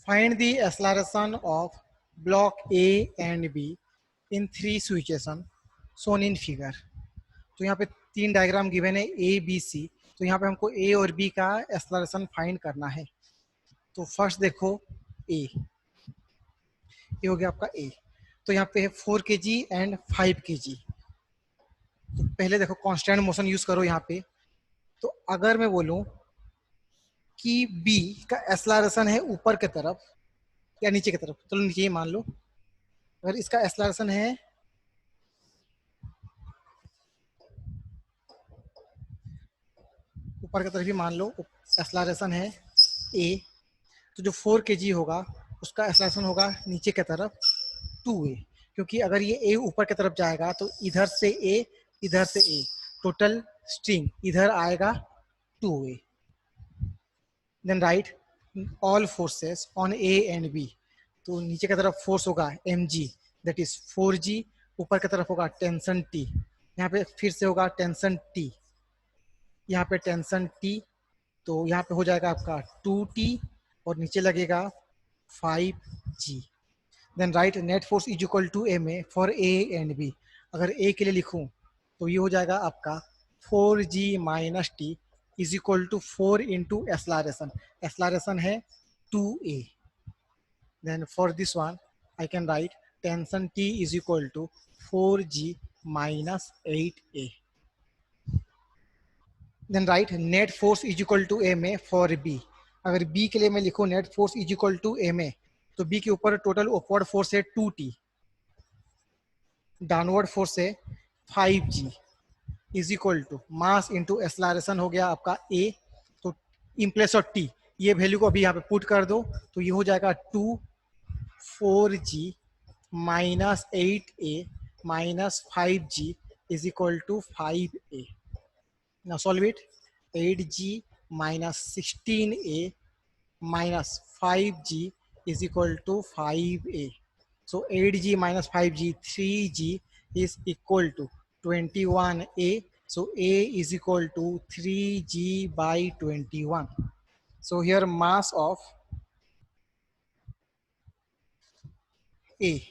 Find the acceleration of block A and B in three situations shown in figure. तो यहाँ पे तीन diagram given है A B C. तो यहाँ पे हमको ए और बी का एक्सलरेशन फाइंड करना है. तो फर्स्ट देखो ए, ये हो गया आपका ए. तो यहाँ पे है 4 kg एंड 5 kg. तो पहले देखो कांस्टेंट मोशन यूज करो यहाँ पे. तो अगर मैं बोलूं कि बी का एक्सलरेशन है ऊपर की तरफ या नीचे की तरफ, चलो नीचे ही मान लो. अगर इसका एक्सलरेशन है ऊपर की तरफ ही मान लो, एक्सलरेशन है ए, तो जो 4 kg होगा उसका एक्सलरेशन होगा नीचे की तरफ 2a. क्योंकि अगर ये ए ऊपर की तरफ जाएगा तो इधर से ए, इधर से ए, टोटल स्ट्रिंग इधर आएगा 2a. Then write all forces on A and B. तो नीचे की तरफ फोर्स होगा mg, दैट इज 4g. ऊपर की तरफ होगा टेंशन t. यहाँ पे फिर से होगा टेंशन t, यहाँ पे टेंशन t. तो यहाँ पे हो जाएगा आपका 2t और नीचे लगेगा 5g. Then write net force is equal to M A for A and B. अगर ए के लिए लिखूं तो ये हो जाएगा आपका 4g minus T is equal to 4 into acceleration. Acceleration है 2a. Then for this one I can write tension t is equal to 4g minus 8a. Then write net force is equal to M A for B. अगर B के लिए मैं लिखूं net force is equal to M A, तो B के ऊपर total upward force है 2t, downward force है 5g is equal to mass into acceleration हो गया आपका a. तो इन प्लेस ऑफ t ये वैल्यू को अभी यहाँ पे पुट कर दो तो ये हो जाएगा 2 4g minus 8a minus 5g is equal to 5a. Now solve it. 8g minus 16a minus 5g is equal to 5a. So 8g minus 5g, 3g is equal to 21a. So a is equal to 3g by 21. So here mass of a,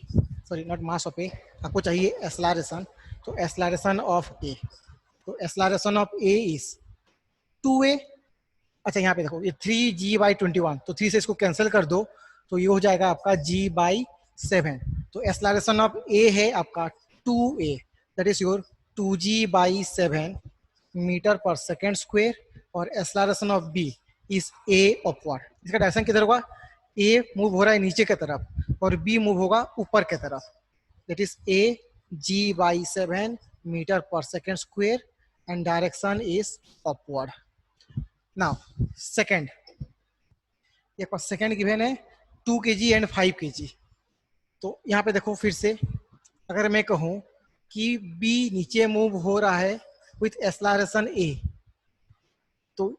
sorry not mass of a, आपको चाहिए acceleration. तो acceleration of a, तो acceleration of a is 2a. अच्छा यहाँ पे देखो ये 3g/21, तो 3 से इसको कैंसिल कर दो तो ये हो जाएगा आपका g/7. तो एक्सलरेशन ऑफ a है आपका 2a, that is your 2g/7 meter पर सेकेंड स्क्वायर. और acceleration of b is a upward. इसका डायरेक्शन किधर होगा? a मूव हो रहा है नीचे की तरफ और b मूव होगा ऊपर की तरफ, that is a g/7 metre पर second square and direction is upward. Now second, ये पास सेकेंड गिवन है 2 kg एंड 5 kg. तो यहाँ पे देखो फिर से अगर मैं कहूँ कि B नीचे मूव हो रहा है विथ एक्सलरेशन A, तो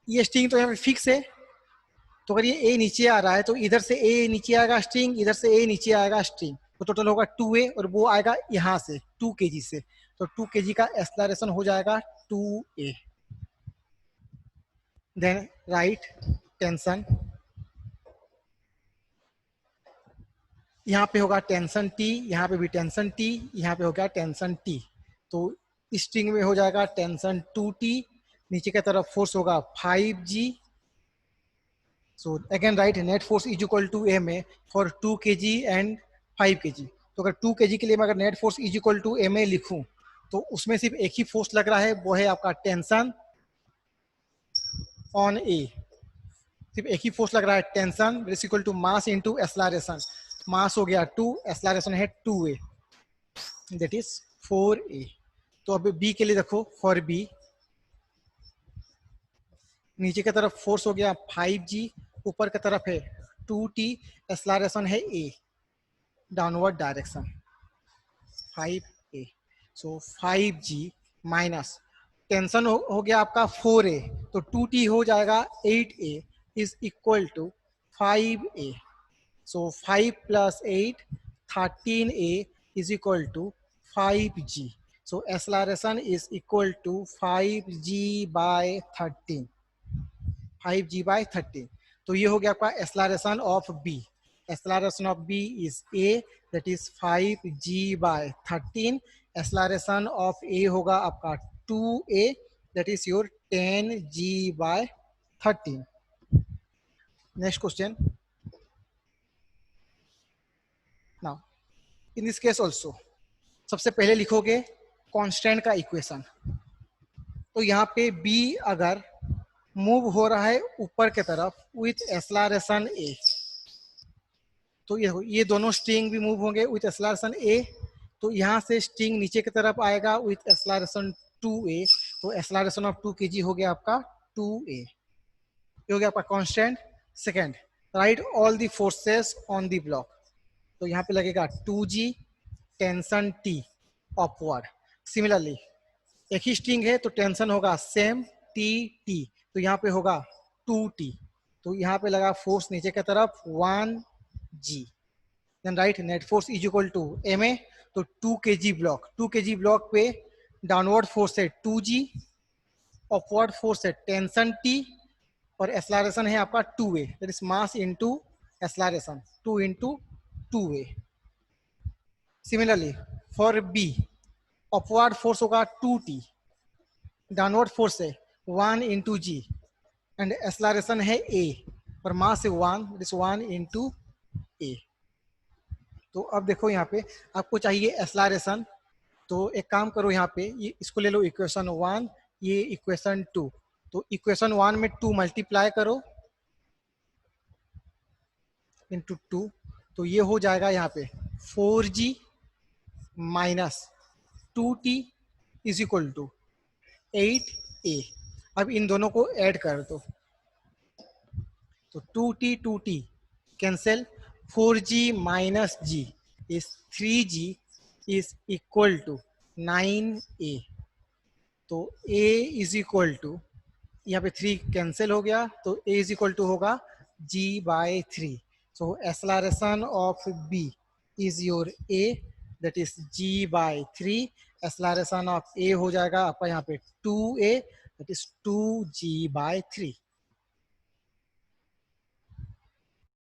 ये स्ट्रिंग तो यहाँ पे फिक्स है. तो अगर ये A नीचे आ रहा है तो इधर से A नीचे आएगा स्ट्रिंग, इधर से A नीचे आएगा स्ट्रिंग, तो टोटल होगा 2A और वो आएगा यहाँ से 2 kg से. तो 2 kg का एक्सलरेशन हो जाएगा 2A. देन राइट टेंशन, यहाँ पे होगा टेंशन T, यहाँ पे भी टेंशन T, यहाँ पे होगा टेंशन T. तो स्ट्रिंग में हो जाएगा टेंशन 2T, नीचे की तरफ फोर्स होगा 5G. So again write net force is equal to M A for 2 kg and 5 kg. तो अगर 2 kg के लिए मैं अगर net force is equal to M A लिखूं तो उसमें सिर्फ एक ही फोर्स लग रहा है, वो है आपका टेंशन ऑन ए. सिर्फ एक ही फोर्स लग रहा है tension is equal to mass into acceleration. Mass हो गया 2, एक्सलरेशन है 2a, दैट इज 4a. तो अब b के लिए देखो फॉर b नीचे की तरफ फोर्स हो गया 5g, ऊपर की तरफ है 2t, एक्सलरेशन है a, downward direction 5a. So 5g minus tension हो गया आपका 4a, तो 2t हो जाएगा 8a is equal to 5a. So 5 plus 8, 13a is equal to 5g. So acceleration is equal to 5g by 13. 5g by 13. तो ये हो गया आपका acceleration of B. Acceleration of B is A, that is 5g/13. Acceleration of A होगा आपका 2a, that is your 10g/13. Next question. Now in this case also सबसे पहले लिखोगे कांस्टेंट का इक्वेशन. तो यहाँ पे b अगर मूव हो रहा है ऊपर की तरफ विथ एक्सेलरेशन a, तो ये दोनों स्ट्रिंग भी मूव होंगे विथ एक्सेलरेशन a. तो यहाँ से स्ट्रिंग नीचे की तरफ आएगा विथ एक्सेलरेशन 2a. तो एक्सेलरेशन ऑफ 2 kg हो गया आपका 2a. ये हो गया आपका constant. Second, right all the forces on the block. तो यहाँ पे लगेगा 2g tension t upward. Similarly एक ही स्ट्रिंग है तो टेंशन होगा सेम t. तो यहाँ पे होगा 2t. तो यहाँ पे लगा फोर्स नीचे की तरफ 1g. Then write net force is equal to ma. तो 2 kg ब्लॉक पे डाउनवर्ड फोर्स है 2g, अपवर्ड फोर्स है टेंशन t, और एक्सेलरेशन है आपका 2a. That is mass into acceleration 2 into 2a. Similarly for b upward force होगा 2t, downward force है 1 into g, and acceleration है a, और मास है 1, दैट इज 1 into a. तो अब देखो यहाँ पे आपको चाहिए एक्सेलरेशन. तो एक काम करो, यहाँ पे ये इसको ले लो इक्वेशन 1, ये इक्वेशन 2. तो इक्वेशन 1 में 2 मल्टीप्लाई करो इंटू 2. तो ये हो जाएगा यहाँ पे 4g minus 2t is equal to 8a. अब इन दोनों को ऐड कर दो. तो 2t cancel. 4g minus g is 3g is equal to 9a. तो a इज इक्वल टू, यहाँ पे 3 कैंसिल हो गया, तो a इज इक्वल टू होगा g/3. So acceleration of b is your a, that is g/3. Acceleration of a हो जाएगा आपका यहाँ पे 2a, दैट इज 2g/3.